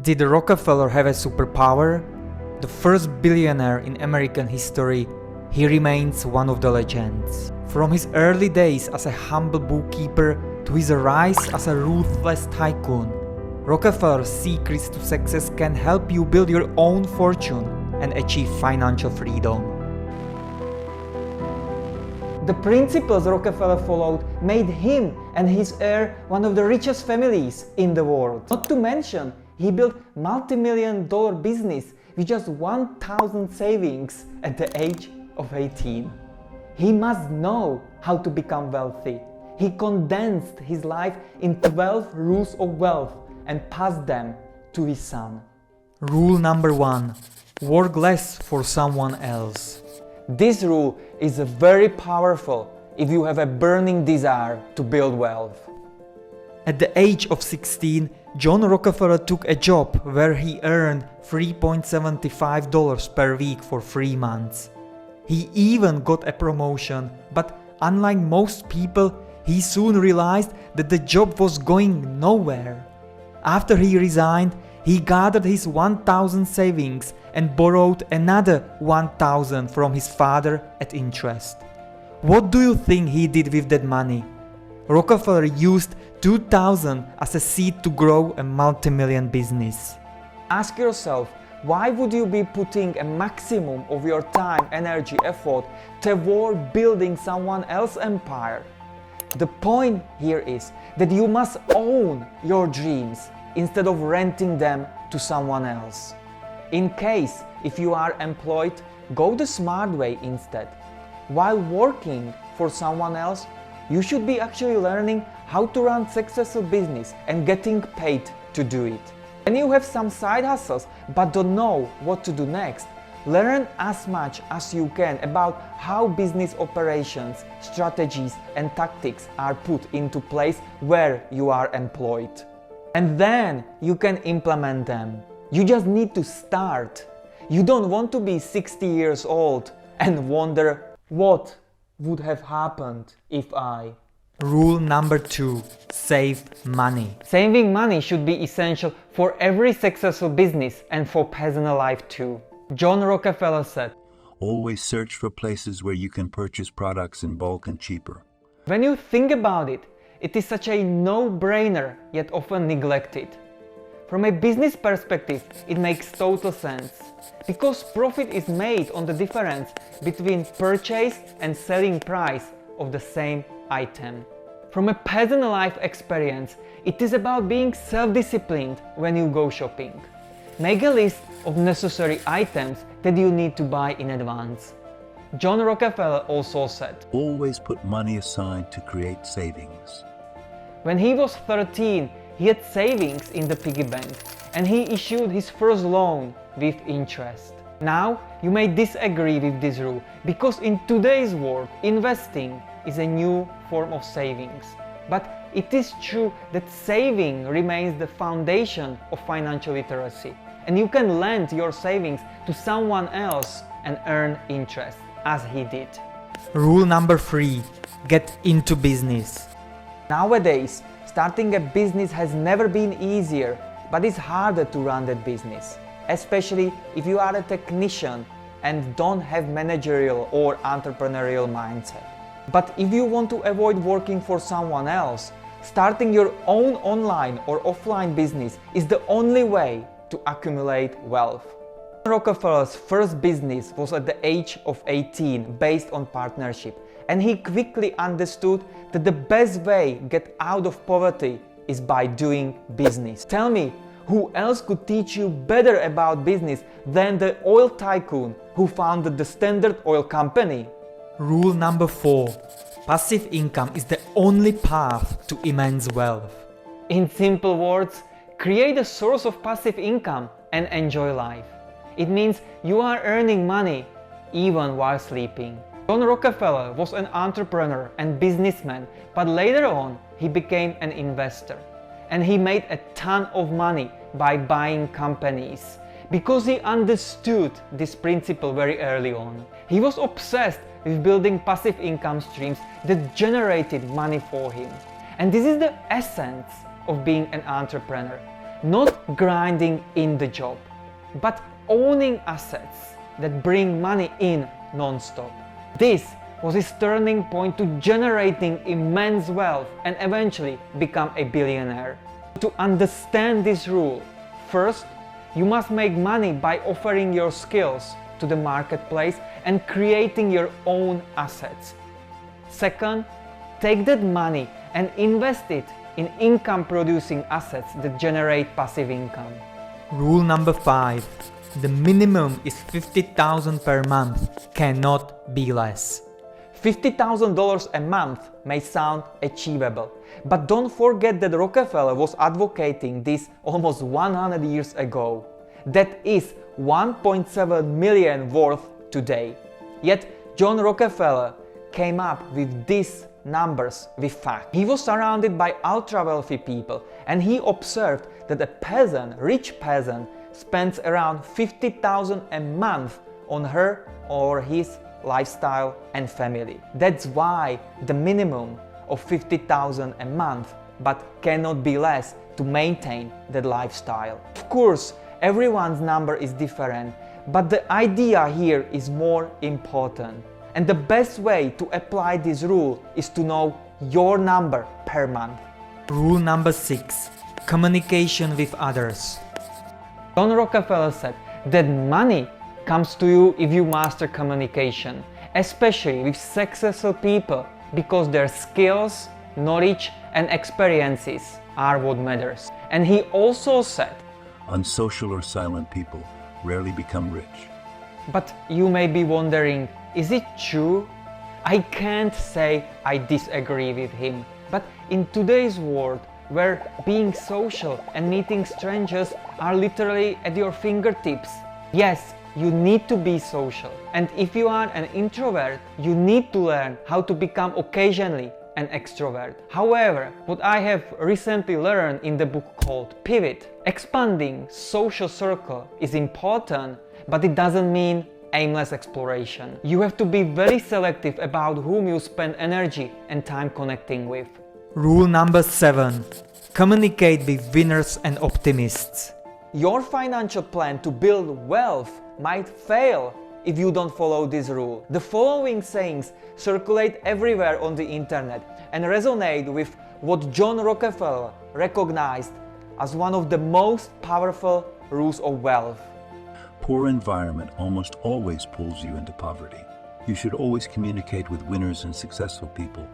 Did Rockefeller have a superpower? The first billionaire in American history, he remains one of the legends. From his early days as a humble bookkeeper to his rise as a ruthless tycoon, Rockefeller's secrets to success can help you build your own fortune and achieve financial freedom. The principles Rockefeller followed made him and his heir one of the richest families in the world. Not to mention, he built multi-million-dollar business with just 1,000 savings at the age of 18. He must know how to become wealthy. He condensed his life in 12 rules of wealth and passed them to his son. Rule number 1. Work less for someone else. This rule is very powerful if you have a burning desire to build wealth. At the age of 16, John Rockefeller took a job where he earned $3.75 per week for 3 months. He even got a promotion, but unlike most people, he soon realized that the job was going nowhere. After he resigned, he gathered his 1,000 savings and borrowed another 1,000 from his father at interest. What do you think he did with that money? Rockefeller used 2,000 as a seed to grow a multi-million business. Ask yourself, why would you be putting a maximum of your time, energy, effort toward building someone else's empire? The point here is that you must own your dreams instead of renting them to someone else. In case if you are employed, go the smart way instead. While working for someone else, you should be actually learning how to run successful business and getting paid to do it. When you have some side hustles but don't know what to do next, learn as much as you can about how business operations, strategies and tactics are put into place where you are employed. And then you can implement them. You just need to start. You don't want to be 60 years old and wonder what would have happened if I... Rule number 2. Save money. Saving money should be essential for every successful business and for personal life too. John Rockefeller said, "Always search for places where you can purchase products in bulk and cheaper." When you think about it, it is such a no-brainer, yet often neglected. From a business perspective, it makes total sense, because profit is made on the difference between purchase and selling price of the same item. From a personal life experience, it is about being self-disciplined when you go shopping. Make a list of necessary items that you need to buy in advance. John Rockefeller also said, "Always put money aside to create savings." When he was 13, he had savings in the piggy bank and he issued his first loan with interest. Now, you may disagree with this rule because in today's world, investing is a new form of savings. But it is true that saving remains the foundation of financial literacy, and you can lend your savings to someone else and earn interest, as he did. Rule number 3. Get into business. Nowadays, starting a business has never been easier, but it's harder to run that business, especially if you are a technician and don't have managerial or entrepreneurial mindset. But if you want to avoid working for someone else, starting your own online or offline business is the only way to accumulate wealth. Rockefeller's first business was at the age of 18 based on partnership, and he quickly understood that the best way to get out of poverty is by doing business. Tell me, who else could teach you better about business than the oil tycoon who founded the Standard Oil Company? Rule number 4. Passive income is the only path to immense wealth. In simple words, create a source of passive income and enjoy life. It means you are earning money even while sleeping. John Rockefeller was an entrepreneur and businessman, but later on he became an investor. And he made a ton of money by buying companies because he understood this principle very early on. He was obsessed with building passive income streams that generated money for him. And this is the essence of being an entrepreneur. not grinding in the job, but owning assets that bring money in non-stop. This was his turning point to generating immense wealth and eventually become a billionaire. To understand this rule, first, you must make money by offering your skills to the marketplace and creating your own assets. Second, take that money and invest it in income-producing assets that generate passive income. Rule number 5. The minimum is $50,000 per month, cannot be less. $50,000 a month may sound achievable, but don't forget that Rockefeller was advocating this almost 100 years ago. That is 1.7 million worth today. Yet John Rockefeller came up with these numbers with facts. He was surrounded by ultra-wealthy people and he observed that a peasant, rich peasant, spends around $50,000 a month on her or his lifestyle and family. That's why the minimum of $50,000 a month, but cannot be less to maintain that lifestyle. Of course, everyone's number is different, but the idea here is more important. And the best way to apply this rule is to know your number per month. Rule number 6. Communication with others. John Rockefeller said that money comes to you if you master communication, especially with successful people, because their skills, knowledge and experiences are what matters. And he also said, Unsocial or silent people rarely become rich. but you may be wondering, is it true? I can't say I disagree with him, but in today's world, where being social and meeting strangers are literally at your fingertips, yes, you need to be social. And if you are an introvert, you need to learn how to become occasionally an extrovert. However, what I have recently learned in the book called Pivot, expanding social circle is important, but it doesn't mean aimless exploration. You have to be very selective about whom you spend energy and time connecting with. Rule number 7. Communicate with winners and optimists. Your financial plan to build wealth might fail if you don't follow this rule. The following sayings circulate everywhere on the internet and resonate with what John Rockefeller recognized as one of the most powerful rules of wealth. Poor environment almost always pulls you into poverty. You should always communicate with winners and successful people.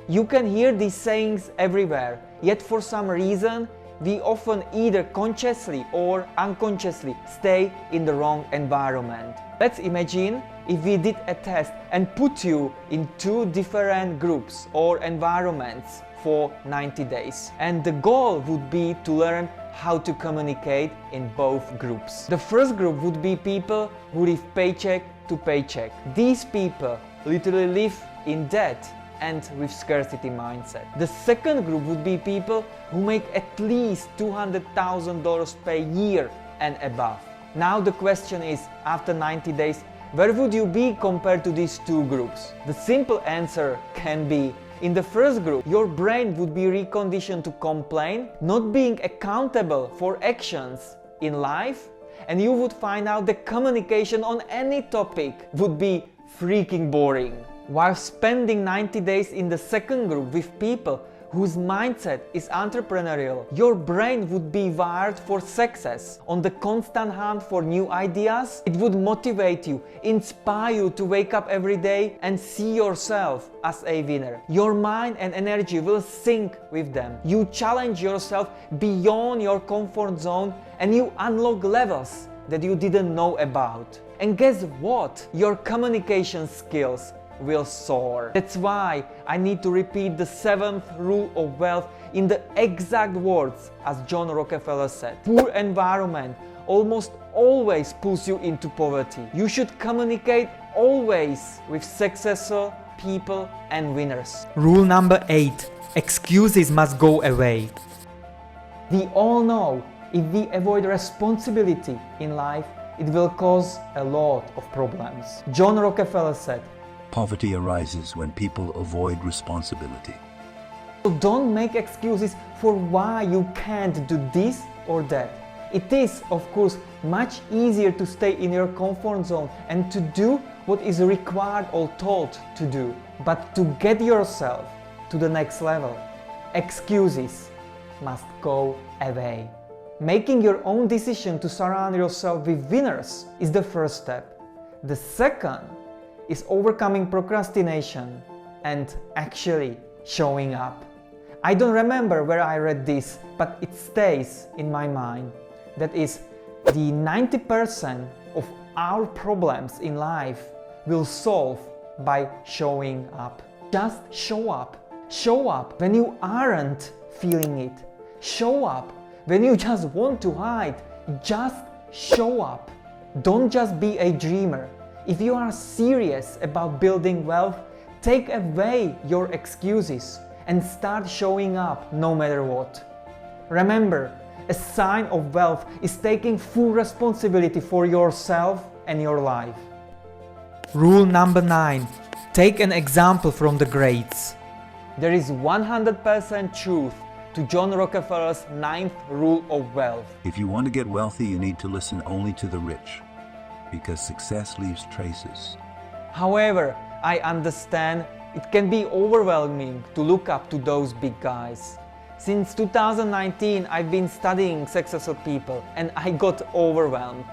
You can hear these sayings everywhere, yet for some reason, we often either consciously or unconsciously stay in the wrong environment. Let's imagine if we did a test and put you in 2 different groups or environments for 90 days. And the goal would be to learn how to communicate in both groups. The first group would be people who live paycheck to paycheck. These people literally live in debt and with scarcity mindset. The second group would be people who make at least $200,000 per year and above. Now the question is, after 90 days, where would you be compared to these 2 groups? The simple answer can be, in the first group, your brain would be reconditioned to complain, not being accountable for actions in life, and you would find out that communication on any topic would be freaking boring. While spending 90 days in the second group with people whose mindset is entrepreneurial, your brain would be wired for success. On the constant hunt for new ideas, it would motivate you, inspire you to wake up every day and see yourself as a winner. Your mind and energy will sync with them. You challenge yourself beyond your comfort zone and you unlock levels that you didn't know about. And guess what? Your communication skills will soar. That's why I need to repeat the 7th rule of wealth in the exact words as John Rockefeller said. Poor environment almost always pulls you into poverty. You should communicate always with successful people and winners. Rule number 8. Excuses must go away. We all know if we avoid responsibility in life, it will cause a lot of problems. John Rockefeller said, Poverty arises when people avoid responsibility. so don't make excuses for why you can't do this or that. It is, of course, much easier to stay in your comfort zone and to do what is required or told to do. But to get yourself to the next level, excuses must go away. Making your own decision to surround yourself with winners is the first step. The second is overcoming procrastination and actually showing up. I don't remember where I read this, but it stays in my mind. That is, the 90% of our problems in life will solve by showing up. Just show up. Show up when you aren't feeling it. Show up when you just want to hide. Just show up. Don't just be a dreamer. If you are serious about building wealth, take away your excuses and start showing up no matter what. Remember, a sign of wealth is taking full responsibility for yourself and your life. Rule number 9. Take an example from the greats. There is 100% truth to John Rockefeller's 9th rule of wealth. If you want to get wealthy, you need to listen only to the rich, because success leaves traces. However, I understand it can be overwhelming to look up to those big guys. Since 2019, I've been studying successful people and I got overwhelmed.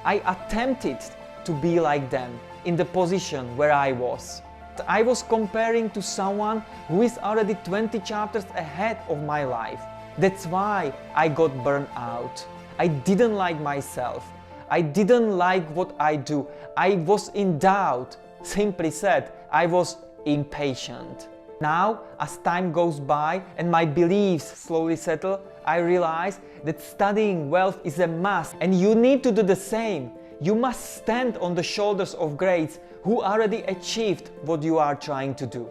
I attempted to be like them in the position where I was. I was comparing to someone who is already 20 chapters ahead of my life. That's why I got burned out. I didn't like myself. I didn't like what I do. I was in doubt. Simply said, I was impatient. Now, as time goes by and my beliefs slowly settle, I realize that studying wealth is a must and you need to do the same. You must stand on the shoulders of greats who already achieved what you are trying to do.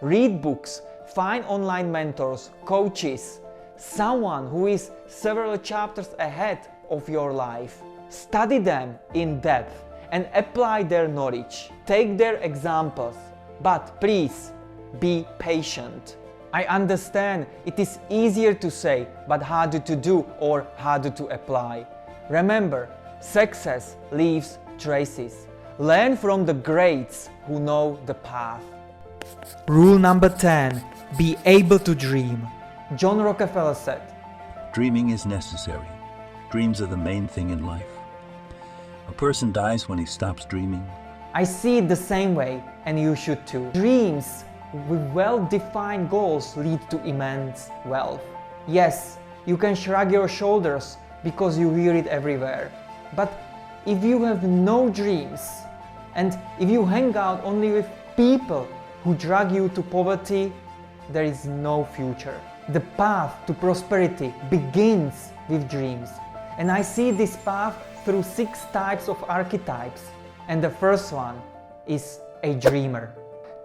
Read books, find online mentors, coaches, someone who is several chapters ahead of your life. Study them in depth and apply their knowledge. Take their examples, but please be patient. I understand it is easier to say but harder to do or harder to apply. Remember, success leaves traces. Learn from the greats who know the path. Rule number 10. Be able to dream. John Rockefeller said, Dreaming is necessary. Dreams are the main thing in life. A person dies when he stops dreaming. I see it the same way and you should too. Dreams with well-defined goals lead to immense wealth. Yes, you can shrug your shoulders because you hear it everywhere. But if you have no dreams and if you hang out only with people who drag you to poverty, there is no future. The path to prosperity begins with dreams. And I see this path through 6 types of archetypes. And the first one is a dreamer.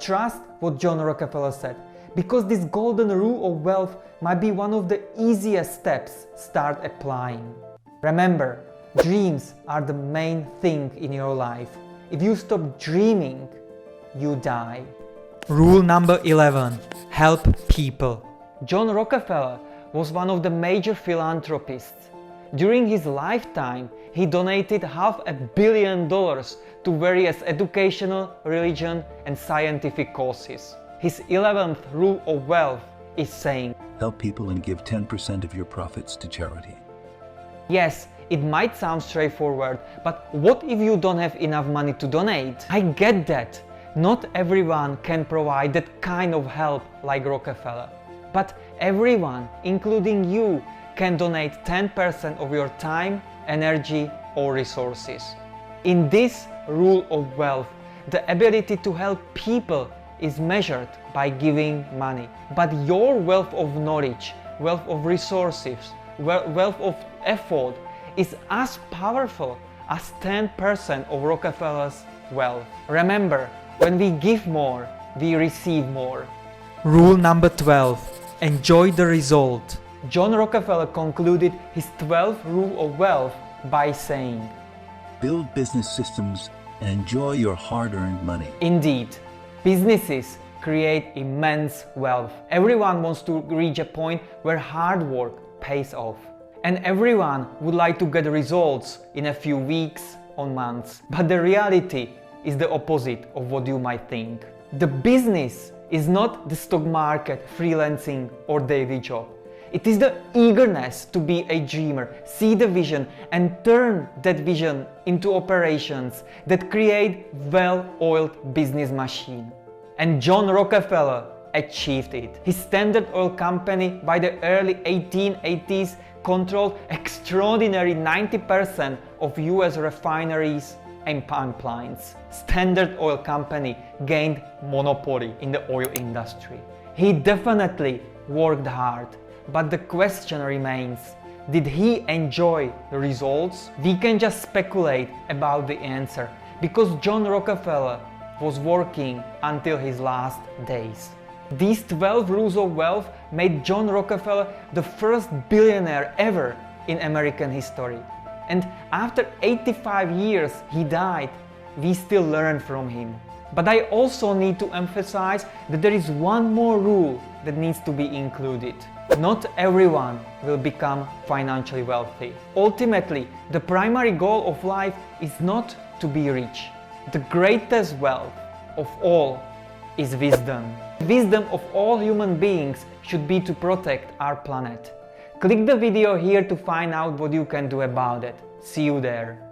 Trust what John Rockefeller said, because this golden rule of wealth might be one of the easiest steps start applying. Remember, dreams are the main thing in your life. If you stop dreaming, you die. Rule number 11. Help people. John Rockefeller was one of the major philanthropists. During his lifetime, he donated $500 million to various educational, religion, and scientific causes. His 11th rule of wealth is saying, Help people and give 10% of your profits to charity. yes, it might sound straightforward, but what if you don't have enough money to donate? I get that. Not everyone can provide that kind of help like Rockefeller. But everyone, including you, can donate 10% of your time, energy, or resources. In this rule of wealth, the ability to help people is measured by giving money. But your wealth of knowledge, wealth of resources, wealth of effort is as powerful as 10% of Rockefeller's wealth. Remember, when we give more, we receive more. Rule number 12. Enjoy the result. John Rockefeller concluded his 12th rule of wealth by saying, Build business systems and enjoy your hard-earned money. indeed, businesses create immense wealth. Everyone wants to reach a point where hard work pays off. And everyone would like to get results in a few weeks or months. But the reality is the opposite of what you might think. The business is not the stock market, freelancing or daily job. It is the eagerness to be a dreamer, see the vision and turn that vision into operations that create well-oiled business machine. And John Rockefeller achieved it. His Standard Oil company by the early 1880s controlled extraordinary 90% of US refineries and pipelines. Standard Oil company gained monopoly in the oil industry. He definitely worked hard, but the question remains, did he enjoy the results? We can just speculate about the answer, because John Rockefeller was working until his last days. These 12 rules of wealth made John Rockefeller the first billionaire ever in American history. And after 85 years he died, we still learn from him. But I also need to emphasize that there is one more rule that needs to be included. Not everyone will become financially wealthy. Ultimately, the primary goal of life is not to be rich. The greatest wealth of all is wisdom. Wisdom of all human beings should be to protect our planet. Click the video here to find out what you can do about it. See you there.